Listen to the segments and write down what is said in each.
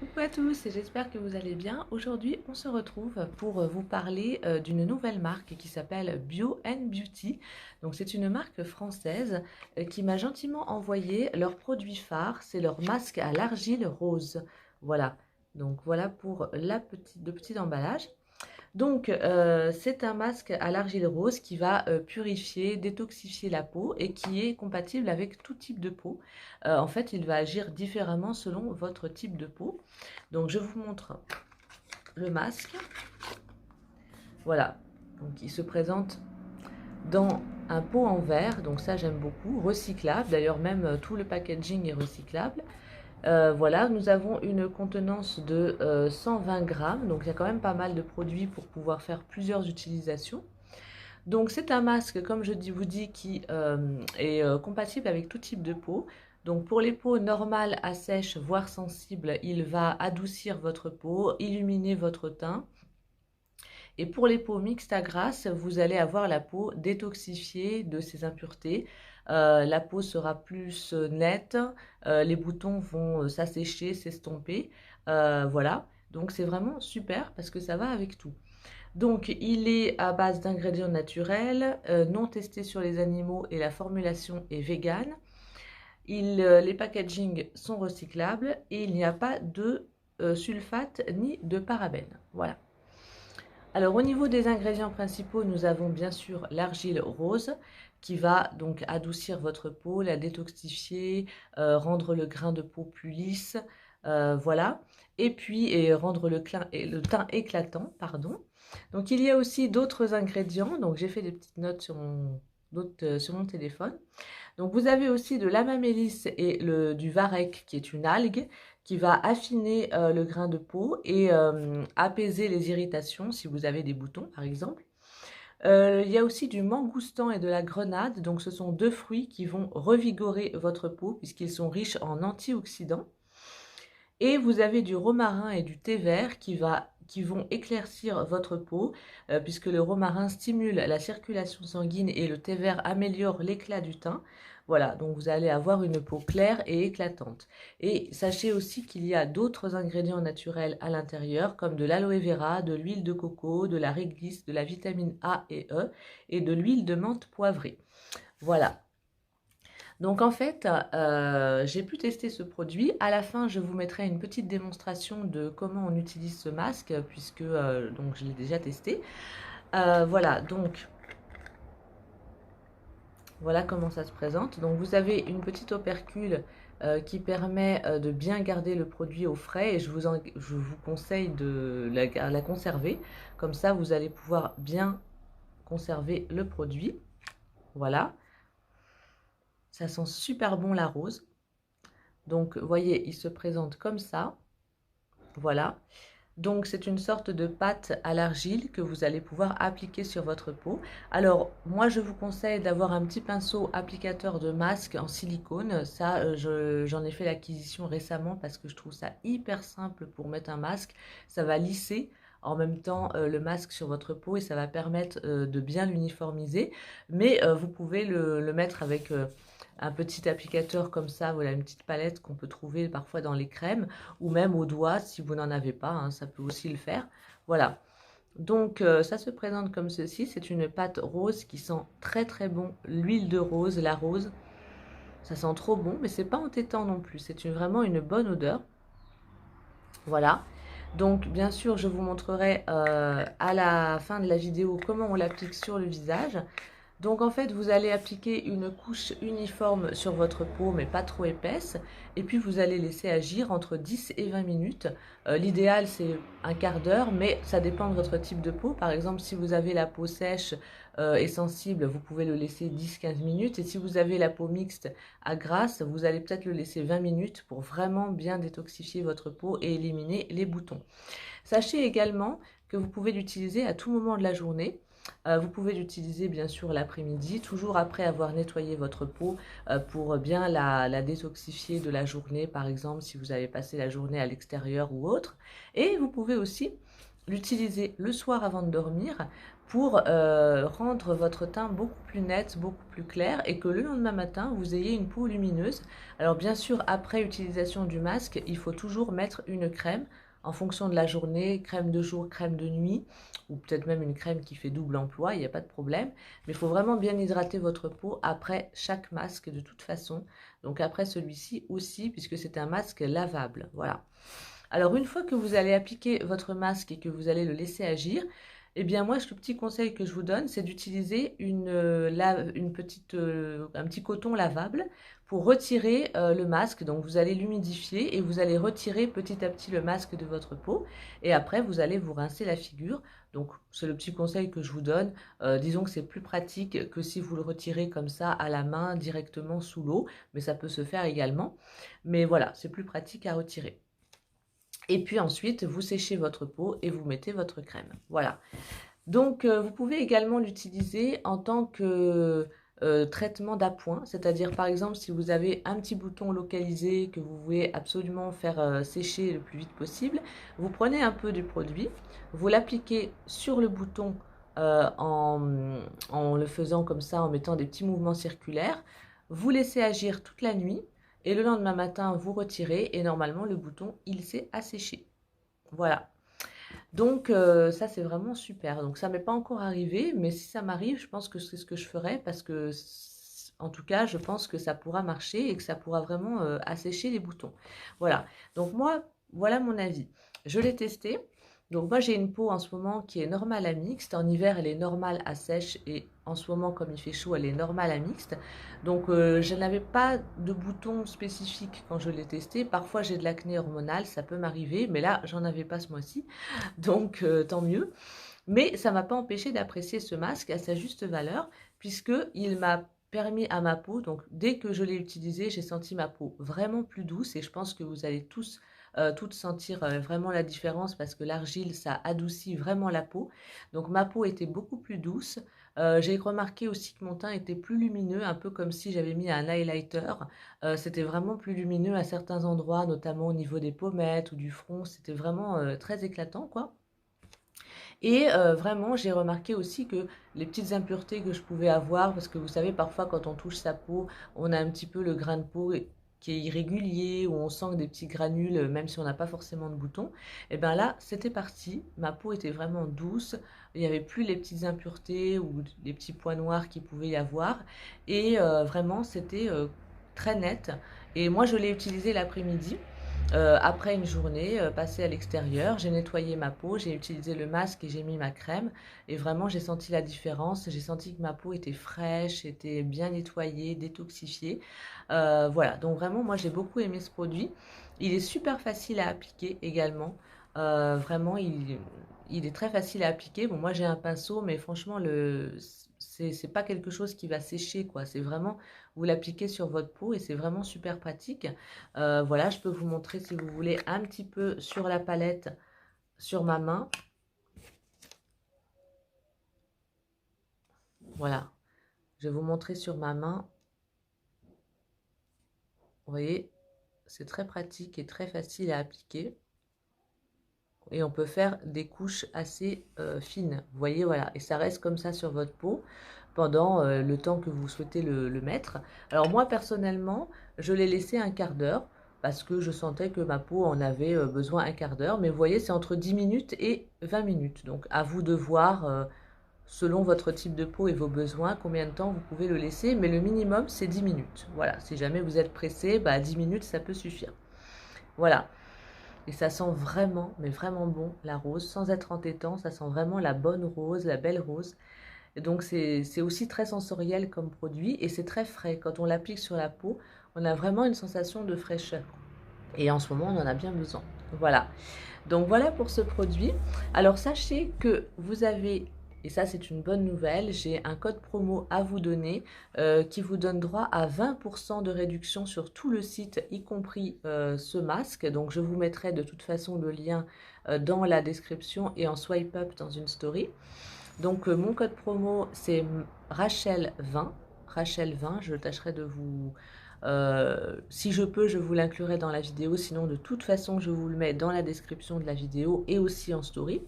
Coucou à tous et j'espère que vous allez bien. Aujourd'hui, on se retrouve pour vous parler d'une nouvelle marque qui s'appelle Bio and Beauty. Donc, c'est une marque française qui m'a gentiment envoyé leur produit phare, c'est leur masque à l'argile rose. Voilà. Donc, voilà pour le petit emballage. Donc, c'est un masque à l'argile rose qui va purifier, détoxifier la peau et qui est compatible avec tout type de peau. En fait, il va agir différemment selon votre type de peau. Donc, je vous montre le masque. Voilà. Donc, il se présente dans un pot en verre. Donc, ça, j'aime beaucoup. Recyclable. D'ailleurs, même tout le packaging est recyclable. Voilà, nous avons une contenance de 120 grammes, donc il y a quand même pas mal de produits pour pouvoir faire plusieurs utilisations. Donc c'est un masque, comme vous dis, qui est compatible avec tout type de peau. Donc pour les peaux normales à sèche, voire sensibles, il va adoucir votre peau, illuminer votre teint. Et pour les peaux mixtes à grasse, vous allez avoir la peau détoxifiée de ses impuretés. La peau sera plus nette, les boutons vont s'assécher, s'estomper. Voilà, donc c'est vraiment super parce que ça va avec tout. Donc il est à base d'ingrédients naturels, non testés sur les animaux et la formulation est végane. Les packagings sont recyclables et il n'y a pas de sulfate ni de parabènes. Voilà. Alors au niveau des ingrédients principaux, nous avons bien sûr l'argile rose qui va donc adoucir votre peau, la détoxifier, rendre le grain de peau plus lisse, voilà. Et puis rendre le teint éclatant, pardon. Donc il y a aussi d'autres ingrédients, donc j'ai fait des petites notes sur mon téléphone. Donc vous avez aussi de l'amamélis et du varech qui est une algue qui va affiner le grain de peau et apaiser les irritations si vous avez des boutons par exemple. Il y a aussi du mangoustan et de la grenade, donc ce sont deux fruits qui vont revigorer votre peau puisqu'ils sont riches en antioxydants. Et vous avez du romarin et du thé vert qui vont éclaircir votre peau, puisque le romarin stimule la circulation sanguine et le thé vert améliore l'éclat du teint. Voilà, donc vous allez avoir une peau claire et éclatante. Et sachez aussi qu'il y a d'autres ingrédients naturels à l'intérieur, comme de l'aloe vera, de l'huile de coco, de la réglisse, de la vitamine A et E, et de l'huile de menthe poivrée. Voilà, donc en fait, j'ai pu tester ce produit. À la fin, je vous mettrai une petite démonstration de comment on utilise ce masque, puisque donc je l'ai déjà testé. Voilà, donc voilà comment ça se présente. Donc vous avez une petite opercule qui permet de bien garder le produit au frais et je vous conseille de la conserver. Comme ça, vous allez pouvoir bien conserver le produit. Voilà, ça sent super bon la rose. Donc, vous voyez, il se présente comme ça. Voilà. Donc, c'est une sorte de pâte à l'argile que vous allez pouvoir appliquer sur votre peau. Alors, moi, je vous conseille d'avoir un petit pinceau applicateur de masque en silicone. Ça, j'en ai fait l'acquisition récemment parce que je trouve ça hyper simple pour mettre un masque. Ça va lisser en même temps le masque sur votre peau et ça va permettre de bien l'uniformiser. Mais vous pouvez le mettre avec un petit applicateur comme ça, voilà, une petite palette qu'on peut trouver parfois dans les crèmes ou même au doigt si vous n'en avez pas, hein, ça peut aussi le faire. Voilà, donc ça se présente comme ceci, c'est une pâte rose qui sent très très bon, l'huile de rose, la rose, ça sent trop bon, mais c'est pas entêtant non plus, c'est vraiment une bonne odeur. Voilà, donc bien sûr je vous montrerai à la fin de la vidéo comment on l'applique sur le visage. Donc en fait, vous allez appliquer une couche uniforme sur votre peau, mais pas trop épaisse. Et puis vous allez laisser agir entre 10 et 20 minutes. L'idéal, c'est un quart d'heure, mais ça dépend de votre type de peau. Par exemple, si vous avez la peau sèche et sensible, vous pouvez le laisser 10-15 minutes. Et si vous avez la peau mixte à grasse, vous allez peut-être le laisser 20 minutes pour vraiment bien détoxifier votre peau et éliminer les boutons. Sachez également que vous pouvez l'utiliser à tout moment de la journée. Vous pouvez l'utiliser bien sûr l'après-midi, toujours après avoir nettoyé votre peau pour bien la détoxifier de la journée, par exemple si vous avez passé la journée à l'extérieur ou autre. Et vous pouvez aussi l'utiliser le soir avant de dormir pour rendre votre teint beaucoup plus net, beaucoup plus clair et que le lendemain matin, vous ayez une peau lumineuse. Alors bien sûr, après utilisation du masque, il faut toujours mettre une crème en fonction de la journée, crème de jour, crème de nuit, ou peut-être même une crème qui fait double emploi, il n'y a pas de problème. Mais il faut vraiment bien hydrater votre peau après chaque masque de toute façon. Donc après celui-ci aussi, puisque c'est un masque lavable. Voilà. Alors, une fois que vous allez appliquer votre masque et que vous allez le laisser agir, eh bien moi, le petit conseil que je vous donne, c'est d'utiliser un petit coton lavable pour retirer le masque. Donc, vous allez l'humidifier et vous allez retirer petit à petit le masque de votre peau. Et après, vous allez vous rincer la figure. Donc, c'est le petit conseil que je vous donne. Disons que c'est plus pratique que si vous le retirez comme ça à la main directement sous l'eau, mais ça peut se faire également. Mais voilà, c'est plus pratique à retirer. Et puis ensuite, vous séchez votre peau et vous mettez votre crème. Voilà. Donc, vous pouvez également l'utiliser en tant que traitement d'appoint. C'est-à-dire, par exemple, si vous avez un petit bouton localisé que vous voulez absolument faire sécher le plus vite possible, vous prenez un peu du produit, vous l'appliquez sur le bouton en le faisant comme ça, en mettant des petits mouvements circulaires. Vous laissez agir toute la nuit et le lendemain matin, vous retirez et normalement, le bouton, il s'est asséché. Voilà. Donc ça, c'est vraiment super. Donc ça m'est pas encore arrivé, mais si ça m'arrive, je pense que c'est ce que je ferai parce que, en tout cas, je pense que ça pourra marcher et que ça pourra vraiment assécher les boutons. Voilà. Donc moi, voilà mon avis. Je l'ai testé. Donc moi, j'ai une peau en ce moment qui est normale à mixte. En hiver, elle est normale à sèche et en ce moment, comme il fait chaud, elle est normale à mixte. Donc je n'avais pas de boutons spécifiques quand je l'ai testé. Parfois, j'ai de l'acné hormonal, ça peut m'arriver, mais là, j'en avais pas ce mois-ci. Donc tant mieux. Mais ça ne m'a pas empêché d'apprécier ce masque à sa juste valeur, puisqu'il m'a permis à ma peau, donc dès que je l'ai utilisé, j'ai senti ma peau vraiment plus douce, et je pense que vous allez toutes sentir vraiment la différence, parce que l'argile, ça adoucit vraiment la peau. Donc ma peau était beaucoup plus douce. J'ai remarqué aussi que mon teint était plus lumineux, un peu comme si j'avais mis un highlighter. C'était vraiment plus lumineux à certains endroits, notamment au niveau des pommettes ou du front. C'était vraiment très éclatant, quoi. Et vraiment, j'ai remarqué aussi que les petites impuretés que je pouvais avoir, parce que vous savez, parfois quand on touche sa peau, on a un petit peu le grain de peau qui est irrégulier, ou on sent des petits granules, même si on n'a pas forcément de boutons. Et bien là, c'était parti. Ma peau était vraiment douce. Il n'y avait plus les petites impuretés ou les petits points noirs qu'il pouvait y avoir. Et vraiment, c'était très net. Et moi, je l'ai utilisé l'après-midi. Après une journée passée à l'extérieur, j'ai nettoyé ma peau, j'ai utilisé le masque et j'ai mis ma crème. Et vraiment, j'ai senti la différence. J'ai senti que ma peau était fraîche, était bien nettoyée, détoxifiée. Voilà, donc vraiment, moi, j'ai beaucoup aimé ce produit. Il est super facile à appliquer également. Vraiment, il est très facile à appliquer. Bon, moi, j'ai un pinceau, mais franchement, c'est pas quelque chose qui va sécher, quoi. C'est vraiment, vous l'appliquez sur votre peau et c'est vraiment super pratique. Voilà, je peux vous montrer si vous voulez un petit peu sur la palette, sur ma main. Voilà, je vais vous montrer sur ma main. Vous voyez, c'est très pratique et très facile à appliquer. Et on peut faire des couches assez fines. Vous voyez, voilà. Et ça reste comme ça sur votre peau pendant le temps que vous souhaitez le mettre. Alors moi, personnellement, je l'ai laissé un quart d'heure parce que je sentais que ma peau en avait besoin un quart d'heure. Mais vous voyez, c'est entre 10 minutes et 20 minutes. Donc à vous de voir, selon votre type de peau et vos besoins, combien de temps vous pouvez le laisser. Mais le minimum, c'est 10 minutes. Voilà, si jamais vous êtes pressé, bah, 10 minutes, ça peut suffire. Voilà. Et ça sent vraiment, mais vraiment bon, la rose, sans être entêtant, ça sent vraiment la bonne rose, la belle rose. Et donc c'est aussi très sensoriel comme produit et c'est très frais. Quand on l'applique sur la peau, on a vraiment une sensation de fraîcheur. Et en ce moment, on en a bien besoin. Voilà. Donc voilà pour ce produit. Alors sachez que vous avez, et ça c'est une bonne nouvelle, j'ai un code promo à vous donner qui vous donne droit à 20% de réduction sur tout le site, y compris ce masque. Donc je vous mettrai de toute façon le lien dans la description et en swipe up dans une story. Donc mon code promo c'est Rachel20. Rachel20, je tâcherai de vous Si je peux, je vous l'inclurai dans la vidéo, sinon de toute façon, je vous le mets dans la description de la vidéo et aussi en story.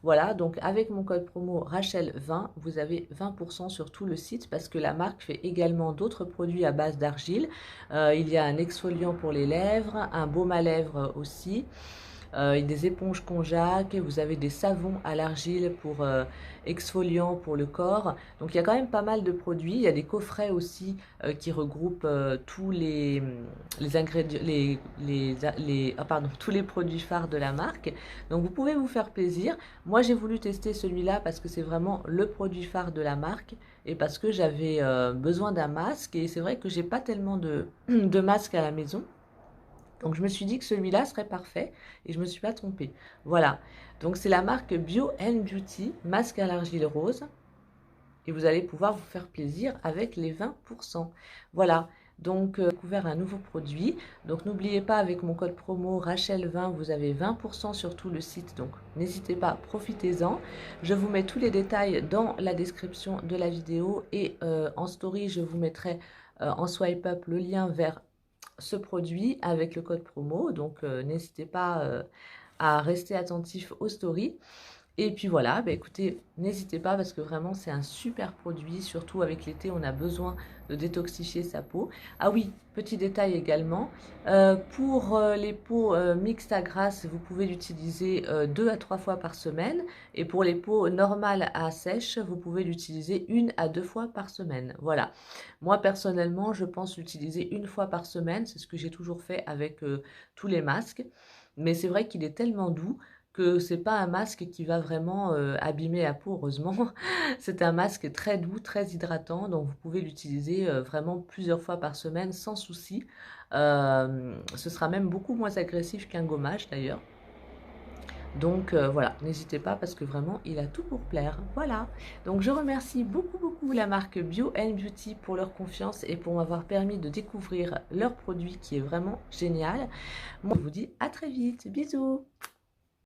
Voilà, donc avec mon code promo Rachel20, vous avez 20% sur tout le site parce que la marque fait également d'autres produits à base d'argile. Il y a un exfoliant pour les lèvres, un baume à lèvres aussi. Des éponges Konjac, vous avez des savons à l'argile pour exfoliant pour le corps. Donc il y a quand même pas mal de produits. Il y a des coffrets aussi qui regroupent tous les ingrédients, tous les produits phares de la marque. Donc vous pouvez vous faire plaisir. Moi j'ai voulu tester celui-là parce que c'est vraiment le produit phare de la marque et parce que j'avais besoin d'un masque et c'est vrai que j'ai pas tellement de masques à la maison. Donc je me suis dit que celui-là serait parfait et je ne me suis pas trompée. Voilà, donc c'est la marque Bio Beauty, masque à l'argile rose. Et vous allez pouvoir vous faire plaisir avec les 20%. Voilà, donc découvert un nouveau produit. Donc n'oubliez pas, avec mon code promo Rachel20, vous avez 20% sur tout le site. Donc n'hésitez pas, profitez-en. Je vous mets tous les détails dans la description de la vidéo. Et en story, je vous mettrai en swipe up le lien vers ce produit avec le code promo. Donc n'hésitez pas à rester attentif aux stories. Et puis voilà, bah écoutez, n'hésitez pas parce que vraiment c'est un super produit, surtout avec l'été, on a besoin de détoxifier sa peau. Ah oui, petit détail également, pour les peaux mixtes à grasse, vous pouvez l'utiliser 2 à 3 fois par semaine. Et pour les peaux normales à sèche, vous pouvez l'utiliser 1 à 2 fois par semaine. Voilà. Moi personnellement, je pense l'utiliser 1 fois par semaine, c'est ce que j'ai toujours fait avec tous les masques. Mais c'est vrai qu'il est tellement doux que c'est pas un masque qui va vraiment abîmer la peau, heureusement. C'est un masque très doux, très hydratant, donc vous pouvez l'utiliser vraiment plusieurs fois par semaine sans souci. Ce sera même beaucoup moins agressif qu'un gommage d'ailleurs. Donc voilà, n'hésitez pas parce que vraiment il a tout pour plaire. Voilà, donc je remercie beaucoup la marque Bio Beauty pour leur confiance et pour m'avoir permis de découvrir leur produit qui est vraiment génial. Moi je vous dis à très vite, bisous.